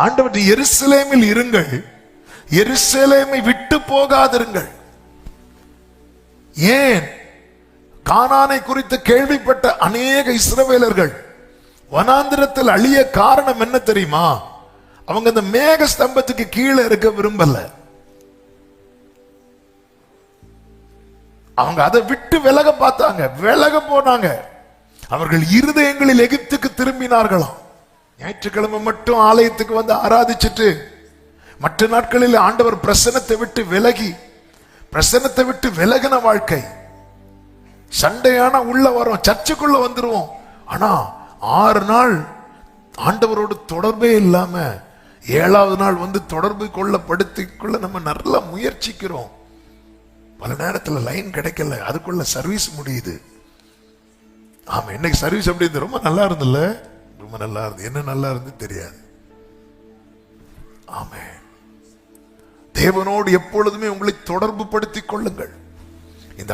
ஆண்டவர் எருசலேமில் இருங்கள், எருசலேமை விட்டு போகாதிருங்கள். ஏன்? கானானை குறித்து கேள்விப்பட்ட அநேக இஸ்ரவேலர்கள் வனாந்திரத்தில் அழிய காரணம் என்ன தெரியுமா? அவங்க அந்த மேக ஸ்தம்பத்துக்கு கீழே இருக்க விரும்பல. அவங்க அதை விட்டு விலக பார்த்தாங்க, விலக போனாங்க. அவர்கள் இருதயங்களில் எகிப்துக்கு திரும்பினார்களாம். ஞாயிற்றுக்கிழமை மட்டும் ஆலயத்துக்கு வந்து ஆராதிச்சுட்டு மற்ற நாட்களில் ஆண்டவர் பிரசன்னத்தை விட்டு விலகி, பிரசன்னத்தை விட்டு விலகின வாழ்க்கை. சண்டையான உள்ள வரும், சர்ச்சுக்குள்ள வந்துருவோம். ஆனா 6 நாள் ஆண்டவரோடு தொடர்பே இல்லாம 7வது நாள் வந்து தொடர்பு கொள்ள நம்ம நல்லா முயற்சிக்கிறோம். பல நேரத்தில் லைன் கிடைக்கல, அதுக்குள்ள சர்வீஸ் முடியுது. ஆமா, இன்னைக்கு சர்வீஸ் அப்படி இருந்து ரொம்ப நல்லா இருந்தல, ரொம்ப நல்லா இருந்து. என்ன நல்லா இருந்து தெரியாது. ஆமே, தேவனோடு எப்பொழுதுமே உங்களை தொடர்பு படுத்திக் கொள்ளுங்கள். இந்த